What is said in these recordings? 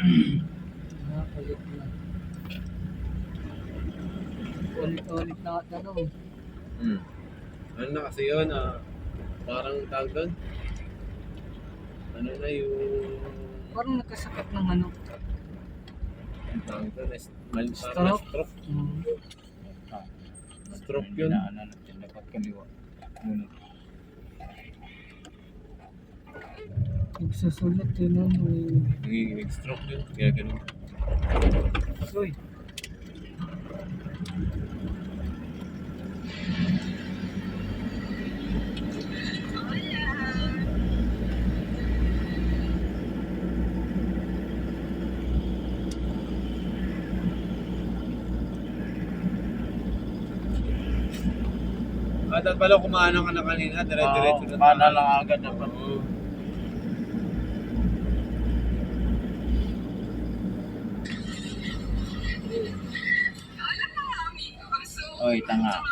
Nakakulit na. Ulit-ulit na tanong. Ano na kasi yun, parang tawag doon. Ano na yung... Parang nagkasakit ng ano. Tawag doon, parang Stroke? stroke. Stroke yun. Ano natin dapat kaliwa. Nagsusulit yun ano. Nagiging stroke yun. Kaya ganun. Uy. Dapat pala kumaano ka na kanina, dire-diretso na. Mana lang agad dapat. Oo. Oy, tanga.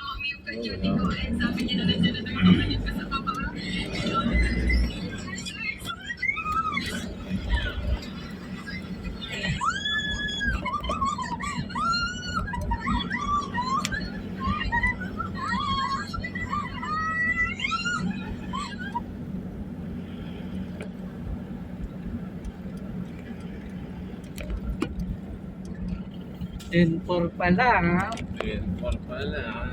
Then for pala ha. Ayan, for pala.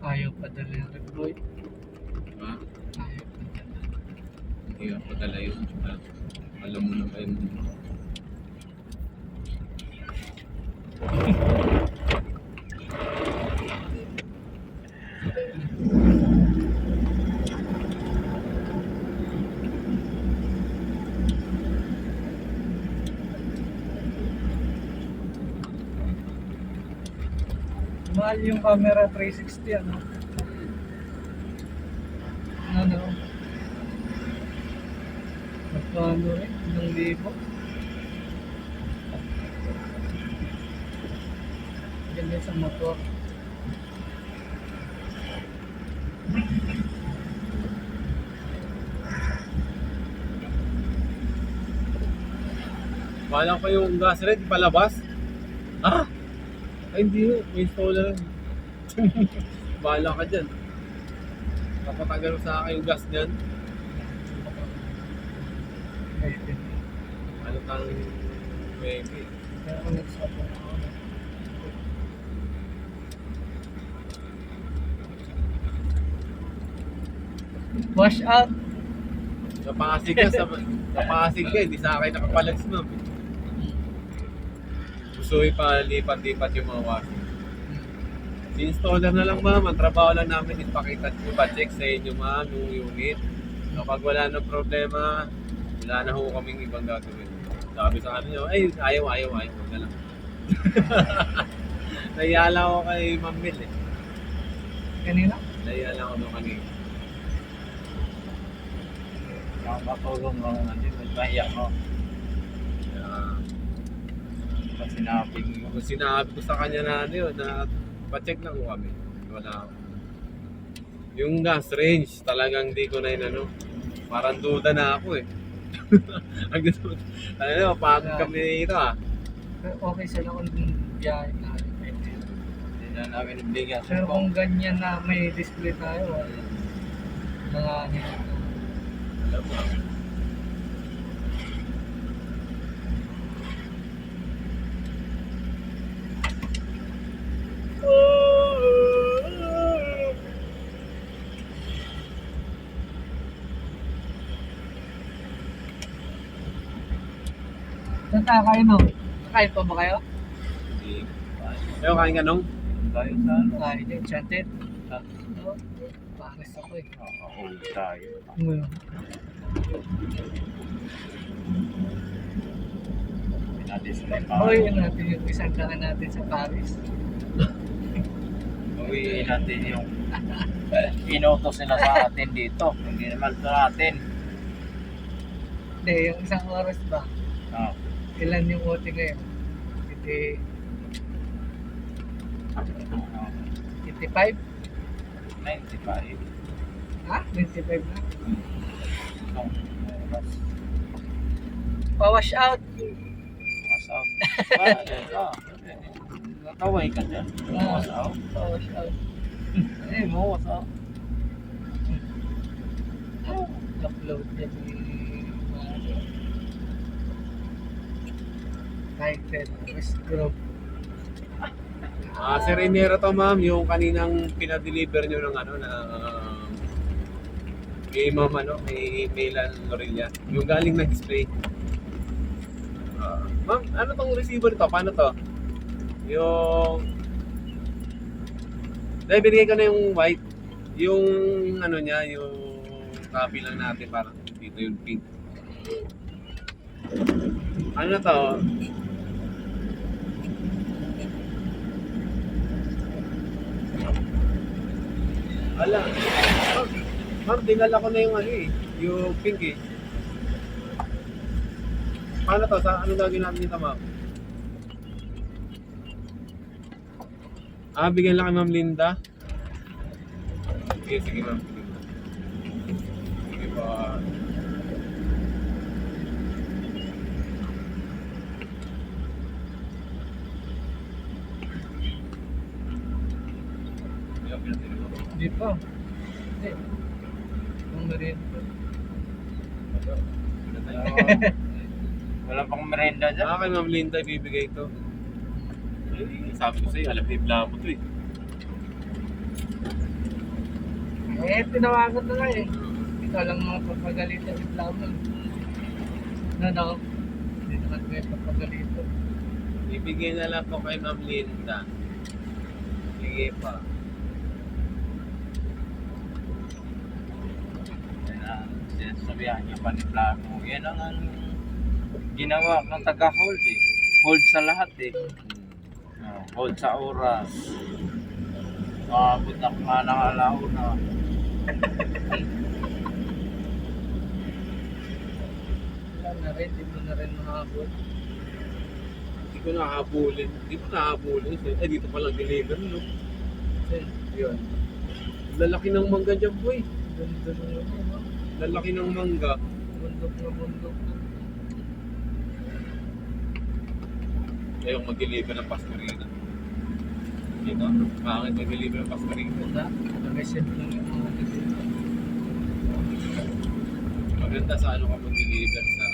Ayaw padala yung reploy. Ha? Ayaw padala. Hindi ka padala yun. Alam mo na ba yun? Mahal yung camera 360 ano. Ano? Magkano rin? 1,000. Ganda sa motor. Bahala ko yung gas red, palabas. Ah! Ay, hindi yun. May installer. Bahala ka dyan. Kapatagal sa akin yung gas niyan. Ano kang maybe. Kaya ako nagsabi ako. Wash out. Napakasig ka, napakasig ka, hindi sa akin nakapalags ma'am. Gusto pa lipat-lipat yung mga washing. Si installer na lang ma'am, ang trabaho lang namin ipakita nyo ba, check sa inyo ma'am yung unit. Kapag wala na problema, wala na ho kaming ibang gagawin. Sabi sa kanila, ay ayaw na lang. Nahiya lang ako kay Ma'am Mel eh. Kanina? Nahiya lang ako doon kanina. Yung matulong lang natin, nagmahiya mo. Pag sinabing Kung sinabi ko sa kanya na ano yun, na pa-check na ko kami. Wala ako. Yung gas range, talagang di ko na inano. Parang duda na ako eh. Ano, pagod kami dito ah. Okay sila kung biyahe tayo. hindi na namin ibigyan sa Pero kung ganyan na may display tayo, mga Alam mo. Saan kakain no? Kakain pa ba kayo? Hindi. Pero kain ka nung? tayo sa ano. Kakain yung enchanted. Oo. Pares ako eh. Nakahuli tayo. Ngayon. Natin sila Hoy, yun natin yung isang daan natin sa Paris. Uwiin natin yung inutos nila sa atin dito. Hindi naman sa atin. Hindi, yung isang oras ba? Oh. Ilan yung OT ngayon? 85? 95. Ha? 95 na? Isang oras. Pa-wash out. Pass out. Nakaway ka dyan. Pass out. Pa-wash out. Eh, mo, pass out. Upload niya ni United West Group. Sir Inero to ma'am, yung kaninang pinadeliver nyo ng ano na kay ma'am ano, kay Mailan Lorilla. Yung galing na display. Ma'am, ano tong receiver nito? Paano to? Yung dahil binigay ko na yung white. Yung ano niya, yung copy lang natin parang dito yung pink. Ano na to? Ala. Ma'am, dinala ko na yung ano eh, yung pink eh. Paano to? Sa ano gagawin natin dito, ma'am? Bigyan lang kay Ma'am Linda. Sige, ma'am. Sige po. Hindi pa. Hindi. Kung rin. Wala pang merenda dyan. Kay Ma'am Linda ibibigay ito. Sabi ko sa'yo, alam hibla mo ito eh. Tinawagan na nga eh. Ikaw lang mga papagalitan si Flamon. No. Hindi naman kayo papagalitan. Ibigay na lang po kay Ma'am Linda. Sige pa. Sinasabihan niya pa ni Plano. Yan ang ginawa ng taga-hold eh. Hold sa lahat eh. Hold sa oras. Makabot na nga ng alauna. Wala na rin. Hindi mo na rin makahabot. Hindi ko nakahabulin. Dito pa lang deliver, no? Kasi Yun. Lalaki ng mangga dyan, boy. ganda na yun. Lalaki ng mangga. Bundok na. Ayong mag-deliver ng pasmarina. Dito, bakit mag-deliver ng pasmarina? Ganda. Nag-send lang yung mga kasi. Maganda sa ano ka mag-deliver sa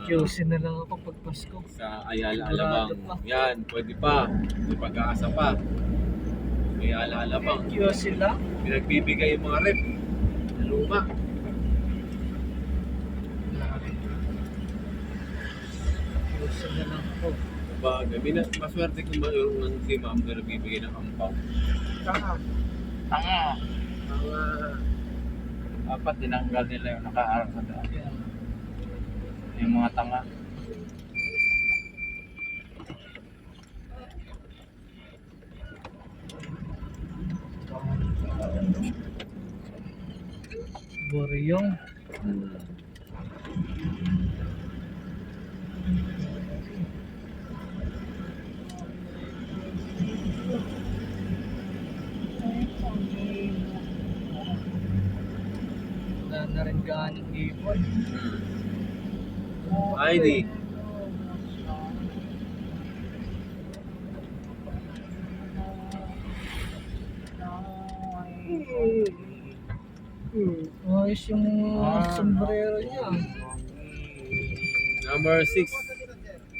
QC na lang ako pag Pasko. sa Ayala Sigurado Alabang. pa. Yan, pwede pa. May pag-aasa pa. Ayala Alabang. QC lang? Pinagbibigay yung mga rep. Na luma. QC na lang ako. Maswerte kung mayroon si ma'am na nagbibigay ng ampaw. Tanga. Tanga. Mga Dapat tinanggal nila yung nakaarap sa daan. Yan. Yung mga tanga. Boryong. Wala na rin gaanong ipon. ID. Ayos yung sombrero niya. Number 6.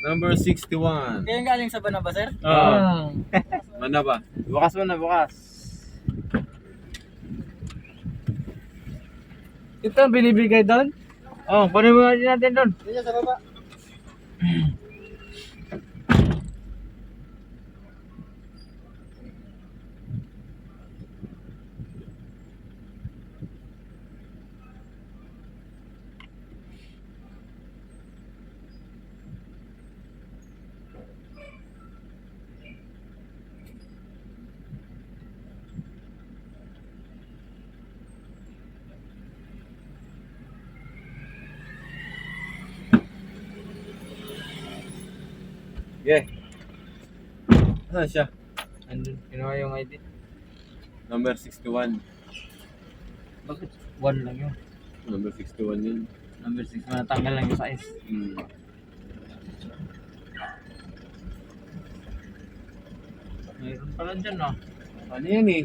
Number 61. Kaya galing sa Banaba, sir? Ah, Ah. mana ba? Bukas mo na, bukas. Ito ang binibigay doon? Oh, kunin mo natin doon. Diyan sa baba. Yeah. Ah, siya. Andun, kinuha yung ID. Number 61. Bakit? 1 lang yun. Number 61 yun. Number 6, natanggal lang yung size. Hmm. Mayroon pala dyan ah. Ano yan eh?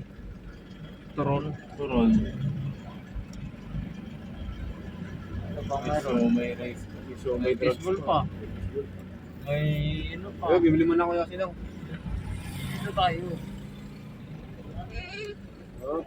Turon. Turon. Ano ba May meron? siomay rice. May siomay May baseball pa. May ano pa. Ay, bibili mo na kuya silang. Ano tayo? Oh.